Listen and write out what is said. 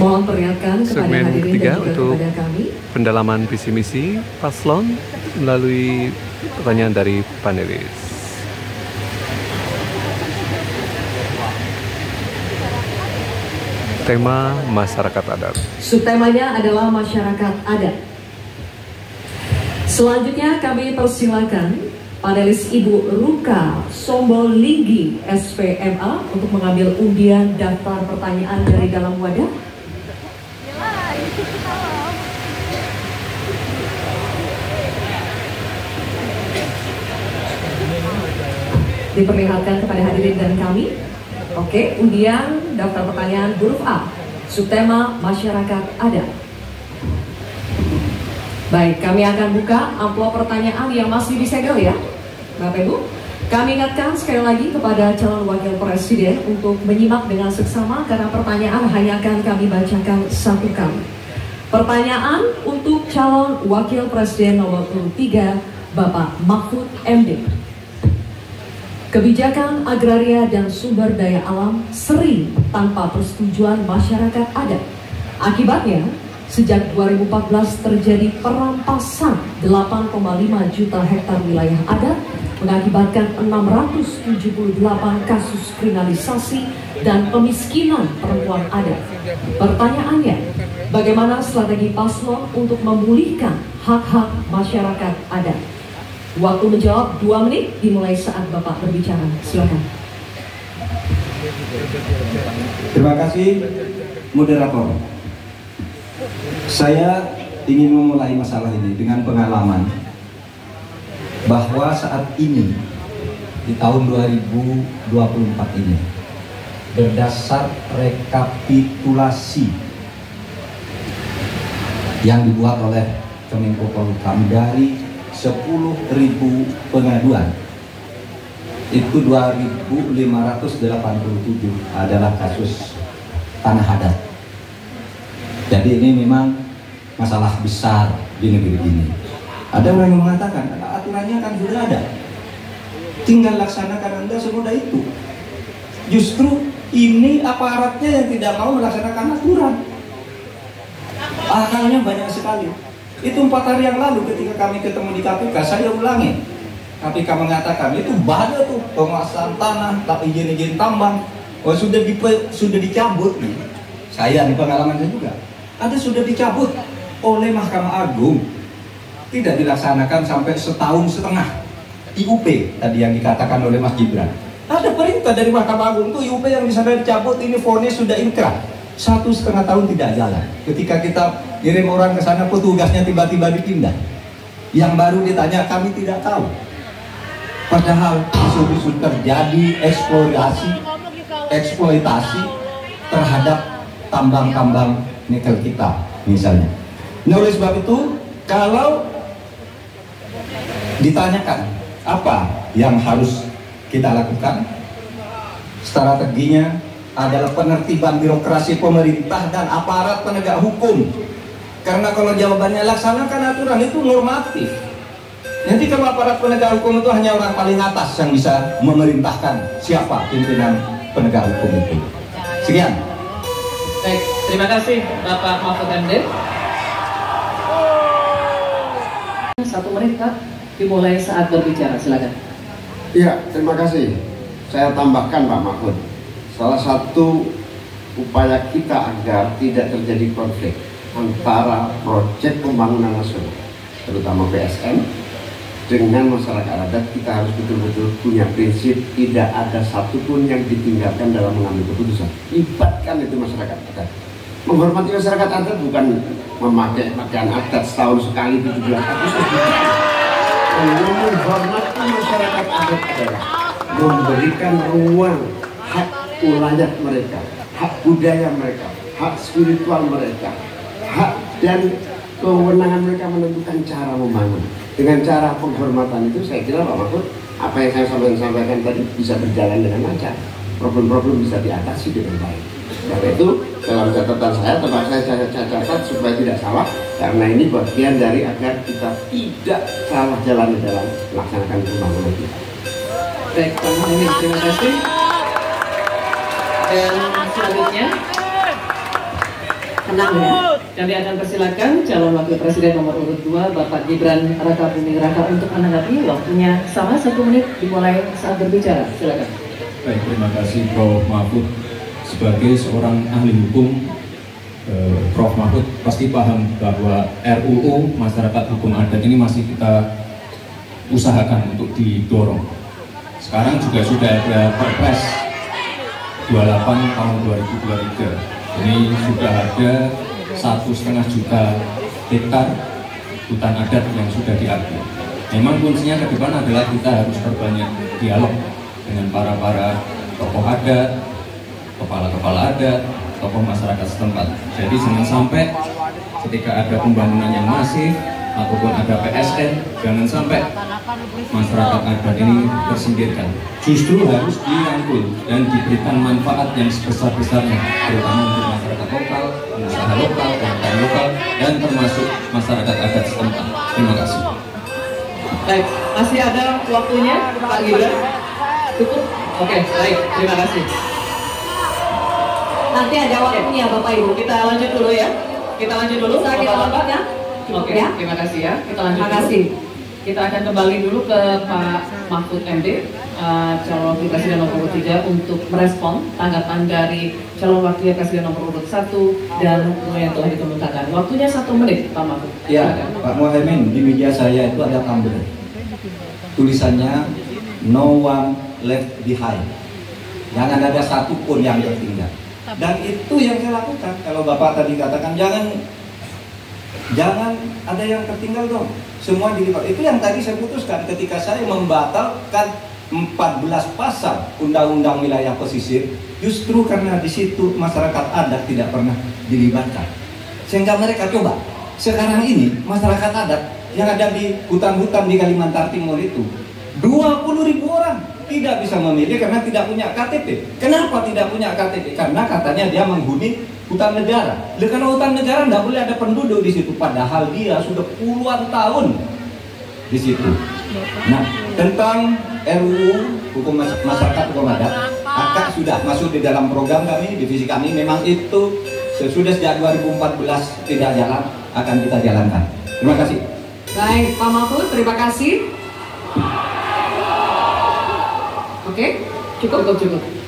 Mohon perlihatkan kepada segmen hadirin ketiga dan juga untuk kepada kami pendalaman visi misi paslon melalui pertanyaan dari panelis. Tema masyarakat adat. Subtemanya adalah masyarakat adat. Selanjutnya kami persilakan panelis Ibu Ruka Sombolinggi SPMA untuk mengambil undian daftar pertanyaan dari dalam wadah. Diperlihatkan kepada hadirin dan kami. Oke, undian daftar pertanyaan huruf A, subtema masyarakat adat. Baik, kami akan buka amplop pertanyaan yang masih disegel ya, Bapak Ibu. Kami ingatkan sekali lagi kepada calon wakil presiden untuk menyimak dengan seksama karena pertanyaan hanya akan kami bacakan satu kali. Pertanyaan untuk calon wakil presiden nomor 3, Bapak Mahfud MD. Kebijakan agraria dan sumber daya alam sering tanpa persetujuan masyarakat adat. Akibatnya, sejak 2014 terjadi perampasan 8,5 juta hektar wilayah adat, mengakibatkan 678 kasus kriminalisasi dan pemiskinan perempuan adat. Pertanyaannya, bagaimana strategi paslon untuk memulihkan hak-hak masyarakat adat? Waktu menjawab 2 menit dimulai saat Bapak berbicara. Silakan. Terima kasih, moderator. Saya ingin memulai masalah ini dengan pengalaman bahwa saat ini di tahun 2024 ini berdasar rekapitulasi yang dibuat oleh Kemenko Polhukam dari 10.000 pengaduan itu 2.587 adalah kasus tanah adat. Jadi ini memang masalah besar di negeri ini. Ada orang yang mengatakan aturannya kan sudah ada, tinggal laksanakan, Anda semudah itu. Justru ini aparatnya yang tidak mau melaksanakan aturan. Akalnya banyak sekali. Itu 4 hari yang lalu ketika kami ketemu di KPK, saya ulangi. KPK mengatakan itu banyak tuh penguasaan tanah, tapi izin-izin tambang sudah dicabut nih. Saya di pengalaman saya juga ada sudah dicabut oleh Mahkamah Agung, tidak dilaksanakan sampai 1,5 tahun. IUP tadi yang dikatakan oleh Mas Gibran. Ada perintah dari Mahkamah Agung tuh IUP yang bisa dicabut, ini vonis sudah inkrah. 1,5 tahun tidak jalan. Ketika kita kirim orang ke sana, petugasnya tiba-tiba dipindah. Yang baru ditanya, kami tidak tahu. Padahal isu-isu terjadi eksploitasi terhadap tambang-tambang nikel kita, misalnya. Nah, oleh sebab itu, kalau ditanyakan apa yang harus kita lakukan, strateginya adalah penertiban birokrasi pemerintah dan aparat penegak hukum. Karena kalau jawabannya laksanakan aturan itu normatif. Nanti kalau aparat penegak hukum itu hanya orang paling atas yang bisa memerintahkan siapa pimpinan penegak hukum itu. Sekian. Baik, terima kasih Bapak Mahfud MD. 1 menit Pak, dimulai saat berbicara, silakan. Iya, terima kasih. Saya tambahkan Pak Mahfud, salah satu upaya kita agar tidak terjadi konflik antara proyek pembangunan nasional, terutama PSN, dengan masyarakat adat, kita harus betul-betul punya prinsip tidak ada satupun yang ditinggalkan dalam mengambil keputusan. Libatkan itu masyarakat adat. Menghormati masyarakat adat bukan memakai pakaian adat setahun sekali 17 Agustus. Menghormati masyarakat adat adalah memberikan ruang hak wilayah mereka, hak budaya mereka, hak spiritual mereka, hak dan kewenangan mereka menentukan cara membangun. Dengan cara penghormatan itu, saya kira Pak Mahfud, apa yang saya sampaikan tadi bisa berjalan dengan lancar. Problem-problem bisa diatasi dengan baik. Karena itu dalam catatan saya, tempat saya catat supaya tidak salah, karena ini bagian dari agar kita tidak salah jalan dalam melaksanakan pembangunan kita. Baik, Pak Muhammad, terima kasih. Dan selanjutnya Tenang ya. Kami akan persilakan calon wakil presiden nomor urut 2 Bapak Gibran Raka Buming Raka untuk menanggapi. Waktunya sama 1 menit dimulai saat berbicara. Silakan. Baik, terima kasih Prof. Mahfud. Sebagai seorang ahli hukum, Prof. Mahfud pasti paham bahwa RUU Masyarakat Hukum Adat ini masih kita usahakan untuk didorong. Sekarang juga sudah ada Perpres 28 tahun 2023. Ini sudah ada 1,5 juta hektar hutan adat yang sudah diatur. Memang kuncinya ke depan adalah kita harus perbanyak dialog dengan para tokoh adat, kepala-kepala adat, tokoh masyarakat setempat. Jadi jangan sampai ketika ada pembangunan yang masif ataupun ada PSN, jangan sampai masyarakat adat ini tersingkirkan. Justru harus dirangkul dan diberikan manfaat yang sebesar-besarnya, terutama untuk masyarakat lokal, pengusaha lokal, umkm lokal, dan termasuk masyarakat adat setempat. Terima kasih. Baik, masih ada waktunya Pak Gibran? Cukup? Oke, baik, terima kasih. Nanti ada waktunya Bapak Ibu. Kita lanjut dulu ya. Kita lanjut dulu. Bisa kita lanjut ya? Oke, ya? terima kasih ya. Kita lanjut Terima kasih. dulu. Kita akan kembali dulu ke Pak Mahfud MD, calon wakil presiden nomor urut 3 untuk merespon tanggapan dari calon wakil presiden nomor urut 1 dan yang telah dikemukakan. Waktunya 1 menit, Pak Mahfud. Ya, Pak Mohaimin, di media saya itu ada tumbler. Tulisannya "No one left behind". Jangan ada satupun yang tertinggal. Dan itu yang saya lakukan. Kalau Bapak tadi katakan jangan ada yang tertinggal dong. Semua dilibat. Itu yang tadi saya putuskan ketika saya membatalkan 14 pasal Undang-Undang Wilayah Pesisir, justru karena di situ masyarakat adat tidak pernah dilibatkan. Sehingga mereka coba. Sekarang ini masyarakat adat yang ada di hutan-hutan di Kalimantan Timur itu 20.000 orang tidak bisa memilih karena tidak punya KTP. Kenapa tidak punya KTP? Karena katanya dia menghuni hutan negara. Karena hutan negara tidak boleh ada penduduk di situ. Padahal dia sudah puluhan tahun di situ. Nah, tentang RUU Hukum Masyarakat Hukum Adat, maka sudah masuk di dalam program kami, divisi kami. Memang itu sesudah sejak 2014 tidak jalan, akan kita jalankan. Terima kasih. Baik, Pak Mahfud, terima kasih. Oke, Cukup.